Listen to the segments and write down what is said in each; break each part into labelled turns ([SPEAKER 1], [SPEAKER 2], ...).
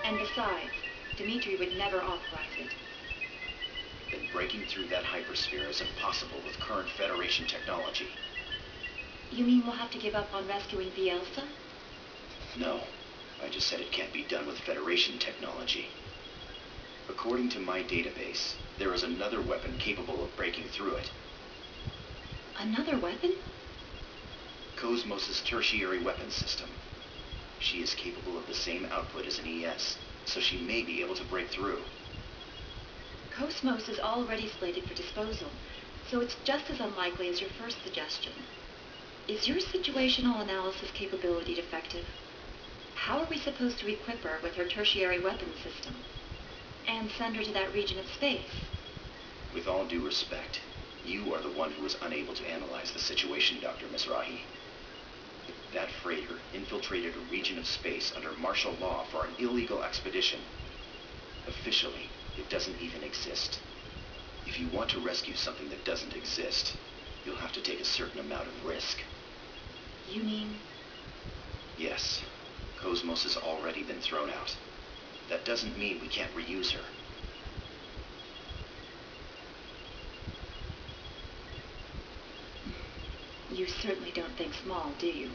[SPEAKER 1] And besides, Dmitri would never authorize it.
[SPEAKER 2] Then breaking through that hypersphere is impossible with current Federation technology.
[SPEAKER 1] You mean we'll have to give up on rescuing Bielsa?
[SPEAKER 2] No. I just said it can't be done with Federation technology. According to my database, there is another weapon capable of breaking through it.
[SPEAKER 1] Another weapon?
[SPEAKER 2] Cosmos' tertiary weapon system. She is capable of the same output as an ES, so she may be able to break through.
[SPEAKER 1] Cosmos is already slated for disposal, so it's just as unlikely as your first suggestion. Is your situational analysis capability defective? How are we supposed to equip her with her tertiary weapon system? And send her to that region of space?
[SPEAKER 2] With all due respect, you are the one who was unable to analyze the situation, Dr. Mizrahi. That freighter infiltrated a region of space under martial law for an illegal expedition. Officially, it doesn't even exist. If you want to rescue something that doesn't exist, you'll have to take a certain amount of risk.
[SPEAKER 1] You mean?
[SPEAKER 2] Yes. Cosmos has already been thrown out. That doesn't mean we can't reuse her.
[SPEAKER 1] You certainly don't think small, do you?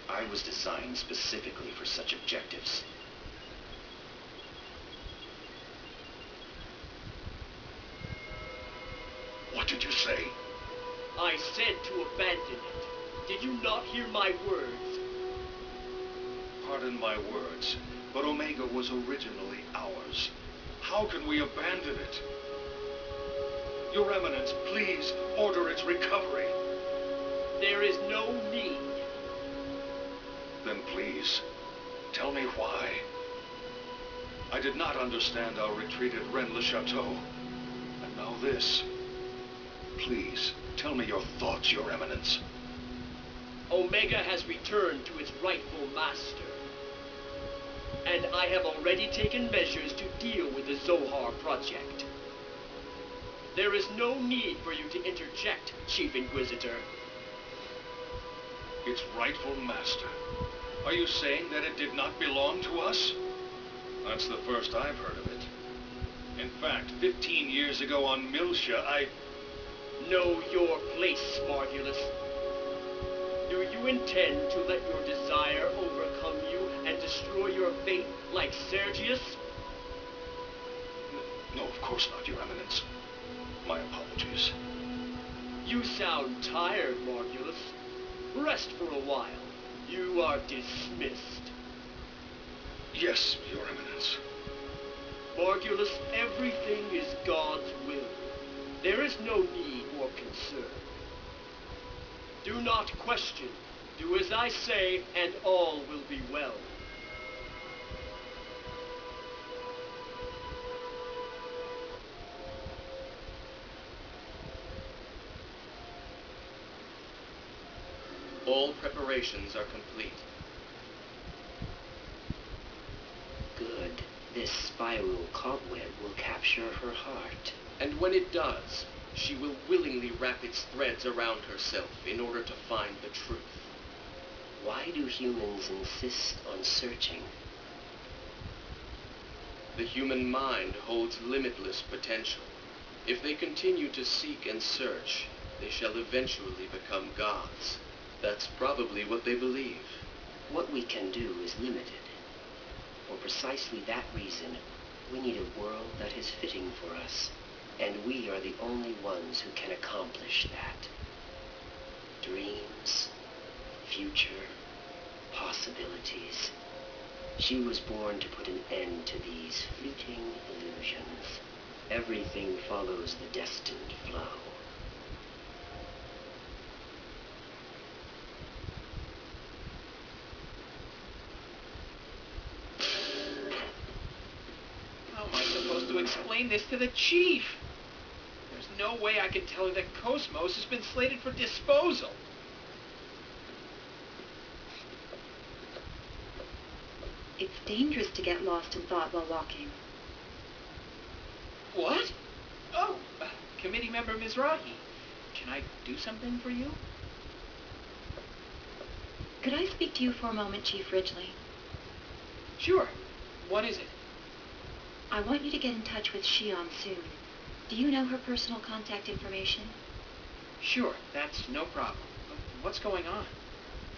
[SPEAKER 2] I was designed specifically for such objectives.
[SPEAKER 3] What did you say?
[SPEAKER 4] I said to abandon it. Did you not hear my words?
[SPEAKER 3] Pardon my words, but Omega was originally ours. How can we abandon it? Your Eminence, please order its recovery.
[SPEAKER 4] There is no need.
[SPEAKER 3] Then please, tell me why. I did not understand our retreat at Rennes-le-Chateau. And now this. Please, tell me your thoughts, Your Eminence.
[SPEAKER 4] Omega has returned to its rightful master. And I have already taken measures to deal with the Zohar project. There is no need for you to interject, Chief Inquisitor.
[SPEAKER 3] Its rightful master. Are you saying that it did not belong to us? That's the first I've heard of it. In fact, 15 years ago on Miltia, I...
[SPEAKER 4] Know your place, Margulis. Do you intend to let your desire overcome you and destroy your faith like Sergius?
[SPEAKER 3] No, of course not, Your Eminence. My apologies.
[SPEAKER 4] You sound tired, Margulis. Rest for a while. You are dismissed.
[SPEAKER 3] Yes, Your Eminence.
[SPEAKER 4] Margulis, everything is God's will. There is no need or concern. Do not question. Do as I say, and all will be well.
[SPEAKER 5] All preparations are complete.
[SPEAKER 6] Good. This spiral cobweb will capture her heart.
[SPEAKER 5] And when it does, she will willingly wrap its threads around herself in order to find the truth.
[SPEAKER 6] Why do humans insist on searching?
[SPEAKER 5] The human mind holds limitless potential. If they continue to seek and search, they shall eventually become gods. That's probably what they believe.
[SPEAKER 6] What we can do is limited. For precisely that reason, we need a world that is fitting for us. And we are the only ones who can accomplish that. Dreams, future, possibilities. She was born to put an end to these fleeting illusions. Everything follows the destined flow.
[SPEAKER 7] How am I supposed to explain this to the Chief? There's no way I can tell her that Cosmos has been slated for disposal.
[SPEAKER 1] It's dangerous to get lost in thought while walking.
[SPEAKER 7] What? Oh, Committee Member Mizrahi. Can I do something for you?
[SPEAKER 1] Could I speak to you for a moment, Chief Ridgely?
[SPEAKER 7] Sure. What is it?
[SPEAKER 1] I want you to get in touch with Shion soon. Do you know her personal contact information?
[SPEAKER 7] Sure, that's no problem. But what's going on?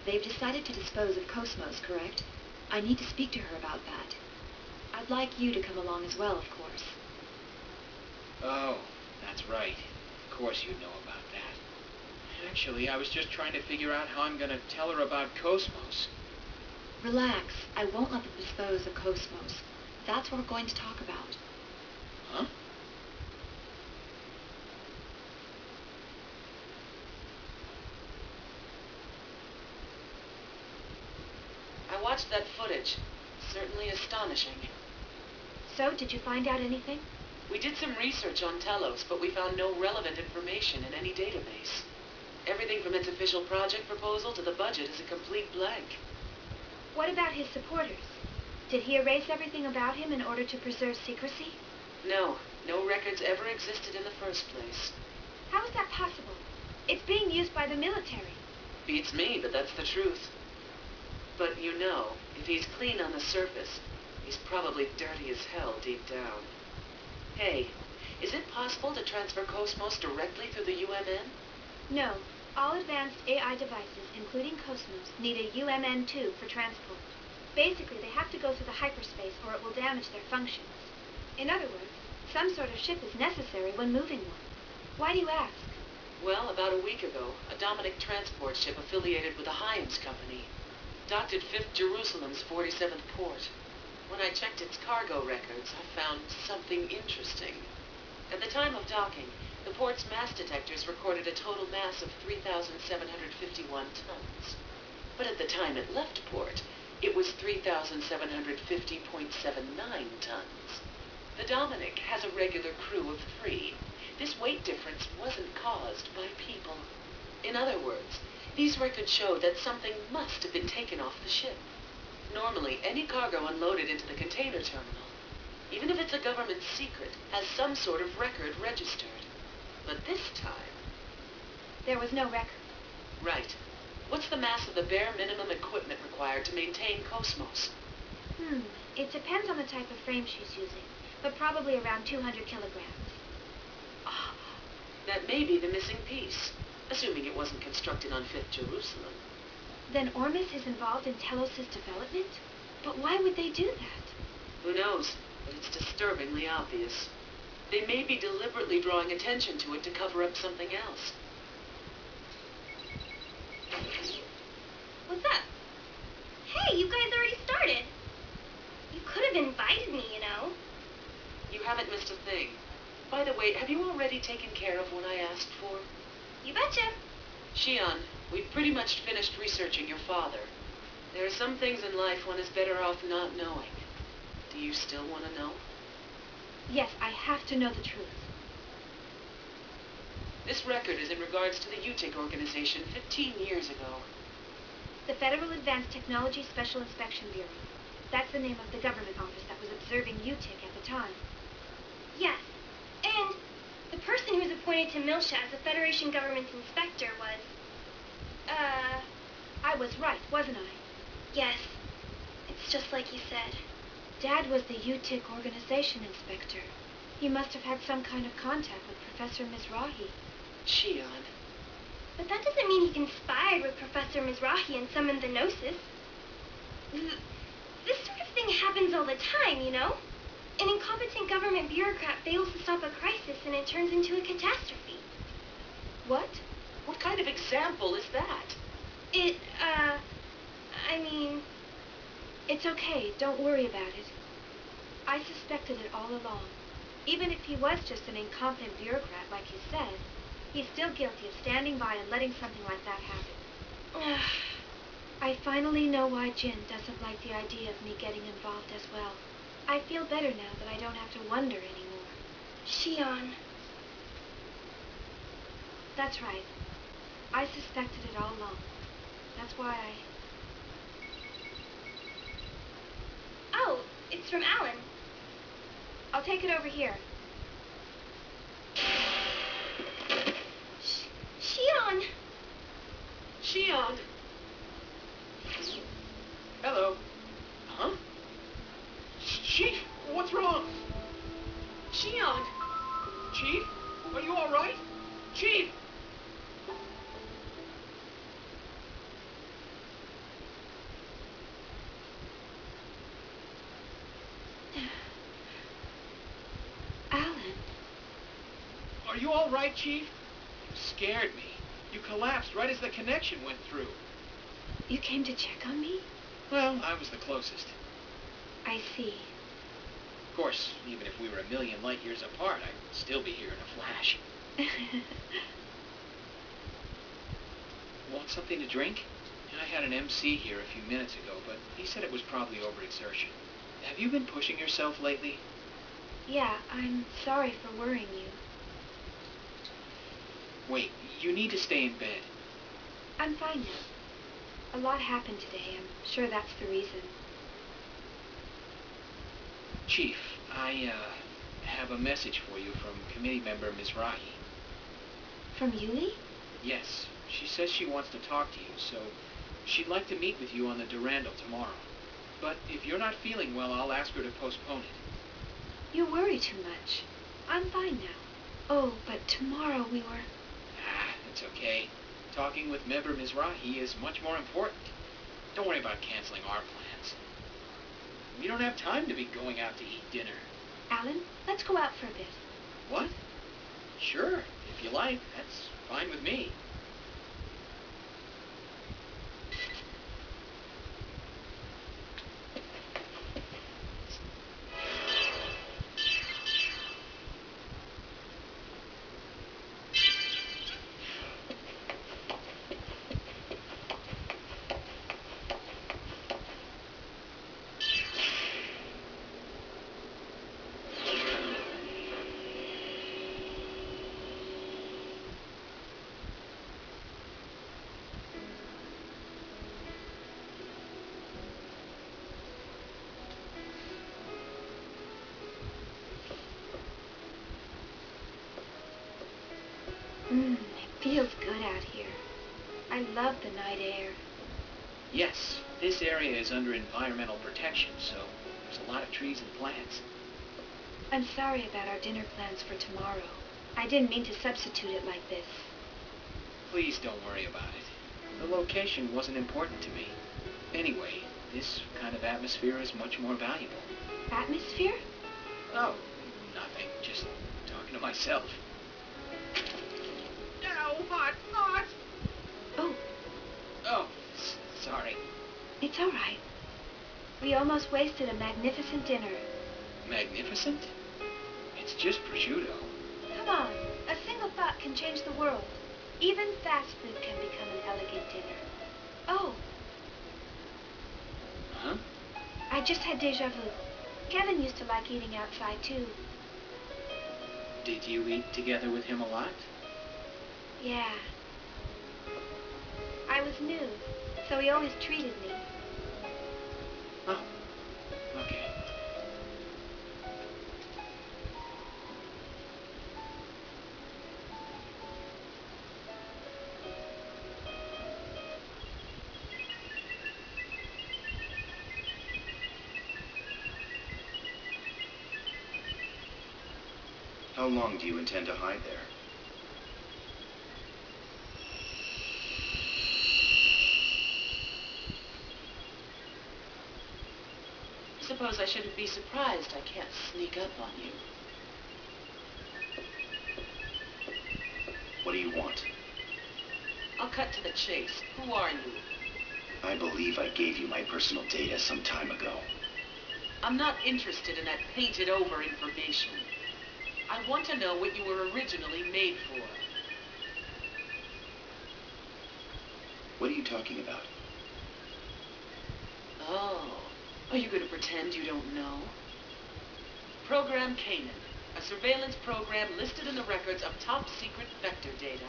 [SPEAKER 1] They've decided to dispose of Cosmos, correct? I need to speak to her about that. I'd like you to come along as well, of course.
[SPEAKER 7] Oh, that's right. Of course you know about that. Actually, I was just trying to figure out how I'm going to tell her about Cosmos.
[SPEAKER 1] Relax. I won't let them dispose of Cosmos. That's what we're going to talk about.
[SPEAKER 7] Huh?
[SPEAKER 8] I watched that footage. Certainly astonishing.
[SPEAKER 1] So, did you find out anything?
[SPEAKER 8] We did some research on Telos, but we found no relevant information in any database. Everything from its official project proposal to the budget is a complete blank.
[SPEAKER 9] What about his supporters? Did he erase everything about him in order to preserve secrecy?
[SPEAKER 8] No records ever existed in the first place.
[SPEAKER 9] How is that possible? It's being used by the military.
[SPEAKER 8] Beats me, but that's the truth. But you know, if he's clean on the surface, he's probably dirty as hell deep down. Hey, is it possible to transfer Cosmos directly through the UMN?
[SPEAKER 9] No. All advanced AI devices, including Cosmos, need a UMN-2 for transport. Basically, they have to go through the hyperspace or it will damage their functions. In other words, some sort of ship is necessary when moving one. Why do you ask?
[SPEAKER 8] Well, about a week ago, a Dominic transport ship affiliated with the Hyams Company docked at 5th Jerusalem's 47th port. When I checked its cargo records, I found something interesting. At the time of docking, the port's mass detectors recorded a total mass of 3,751 tons. But at the time it left port, it was 3,750.79 tons. The Dominic has a regular crew of 3. This weight difference wasn't caused by people. In other words, these records show that something must have been taken off the ship. Normally, any cargo unloaded into the container terminal, even if it's a government secret, has some sort of record registered. But this time...
[SPEAKER 9] There was no record.
[SPEAKER 8] Right. What's the mass of the bare minimum equipment required to maintain Cosmos?
[SPEAKER 9] It depends on the type of frame she's using, but probably around 200 kilograms.
[SPEAKER 8] Ah, that may be the missing piece, assuming it wasn't constructed on 5th Jerusalem.
[SPEAKER 9] Then Ormus is involved in Telos' development? But why would they do that?
[SPEAKER 8] Who knows, but it's disturbingly obvious. They may be deliberately drawing attention to it to cover up something else.
[SPEAKER 9] What's up? Hey, you guys already started. You could have invited me, you know.
[SPEAKER 8] You haven't missed a thing. By the way, have you already taken care of what I asked for?
[SPEAKER 9] You betcha.
[SPEAKER 8] Shion, we've pretty much finished researching your father. There are some things in life one is better off not knowing. Do you still want to know?
[SPEAKER 9] Yes, I have to know the truth.
[SPEAKER 8] This record is in regards to the UTIC organization 15 years ago.
[SPEAKER 9] The Federal Advanced Technology Special Inspection Bureau. That's the name of the government office that was observing UTIC at the time.
[SPEAKER 10] Yes, and the person who was appointed to Milsha as the Federation government's inspector was,
[SPEAKER 9] I was right, wasn't I?
[SPEAKER 10] yes, it's just like you said.
[SPEAKER 9] Dad was the UTIC organization inspector. He must have had some kind of contact with Professor Mizrahi.
[SPEAKER 8] Shion.
[SPEAKER 10] But that doesn't mean he conspired with Professor Mizrahi and summoned the Gnosis. This sort of thing happens all the time, you know? An incompetent government bureaucrat fails to stop a crisis and it turns into a catastrophe.
[SPEAKER 9] What?
[SPEAKER 8] What kind of example is that?
[SPEAKER 9] It's okay. Don't worry about it. I suspected it all along. Even if he was just an incompetent bureaucrat, like you said, he's still guilty of standing by and letting something like that happen. I finally know why Jin doesn't like the idea of me getting involved as well. I feel better now that I don't have to wonder anymore.
[SPEAKER 10] Shion.
[SPEAKER 9] That's right. I suspected it all along. That's why
[SPEAKER 10] Oh, it's from Alan.
[SPEAKER 9] I'll take it over here.
[SPEAKER 10] Shion!
[SPEAKER 8] Shion!
[SPEAKER 7] Hello.
[SPEAKER 8] Huh? Shion!
[SPEAKER 7] Chief? Are you all right? Chief!
[SPEAKER 9] Alan,
[SPEAKER 7] Are you all right, Chief? You scared me. You collapsed right as the connection went through.
[SPEAKER 9] you came to check on me?
[SPEAKER 7] Well, I was the closest.
[SPEAKER 9] I see.
[SPEAKER 7] Of course, even if we were a million light years apart, I'd still be here in a flash. Want something to drink? I had an MC here a few minutes ago, but he said it was probably overexertion. Have you been pushing yourself lately?
[SPEAKER 9] Yeah, I'm sorry for worrying you.
[SPEAKER 7] Wait, you need to stay in bed.
[SPEAKER 9] I'm fine now. A lot happened today. I'm sure that's the reason.
[SPEAKER 7] Chief, I have a message for you from committee member Ms. Rahi.
[SPEAKER 9] From Yuli?
[SPEAKER 7] Yes, she says she wants to talk to you, so she'd like to meet with you on the Durandal tomorrow. But if you're not feeling well, I'll ask her to postpone it.
[SPEAKER 9] You worry too much. I'm fine now. Oh, but tomorrow we were...
[SPEAKER 7] It's okay. Talking with member Ms. Rahi is much more important. Don't worry about canceling our plans. We don't have time to be going out to eat dinner.
[SPEAKER 9] Alan, let's go out for a bit.
[SPEAKER 7] What? Sure, if you like. That's fine with me.
[SPEAKER 9] It feels good out here. I love the night air.
[SPEAKER 7] Yes, this area is under environmental protection, so there's a lot of trees and plants.
[SPEAKER 9] I'm sorry about our dinner plans for tomorrow. I didn't mean to substitute it like this.
[SPEAKER 7] Please don't worry about it. The location wasn't important to me. Anyway, this kind of atmosphere is much more valuable.
[SPEAKER 9] Atmosphere?
[SPEAKER 7] Oh, nothing. Just talking to myself. Ow, hot, hot!
[SPEAKER 9] Oh,
[SPEAKER 7] Oh, sorry.
[SPEAKER 9] it's all right. We almost wasted a magnificent dinner.
[SPEAKER 7] Magnificent? It's just prosciutto.
[SPEAKER 9] Come on, a single thought can change the world. Even fast food can become an elegant dinner. Oh,
[SPEAKER 7] Huh?
[SPEAKER 9] I just had déjà vu. Kevin used to like eating outside, too.
[SPEAKER 7] Did you eat together with him a lot?
[SPEAKER 9] Yeah. I was new, so he always treated me.
[SPEAKER 7] Oh, okay.
[SPEAKER 2] How long do you intend to hide there?
[SPEAKER 8] Suppose I shouldn't be surprised I can't sneak up on you.
[SPEAKER 2] What do you want?
[SPEAKER 8] I'll cut to the chase. Who are you?
[SPEAKER 2] I believe I gave you my personal data some time ago.
[SPEAKER 8] I'm not interested in that painted-over information. I want to know what you were originally made for.
[SPEAKER 2] What are you talking about?
[SPEAKER 8] Oh, are you going to pretend you don't know? Program Canaan, a surveillance program listed in the records of top-secret vector data.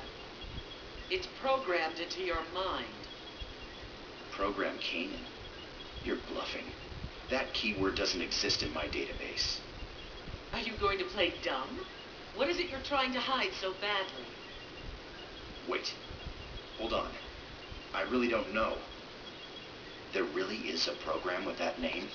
[SPEAKER 8] It's programmed into your mind.
[SPEAKER 2] Program Canaan? You're bluffing. That keyword doesn't exist in my database.
[SPEAKER 8] Are you going to play dumb? What is it you're trying to hide so badly?
[SPEAKER 2] Wait. Hold on. I really don't know. There really is a program with that name?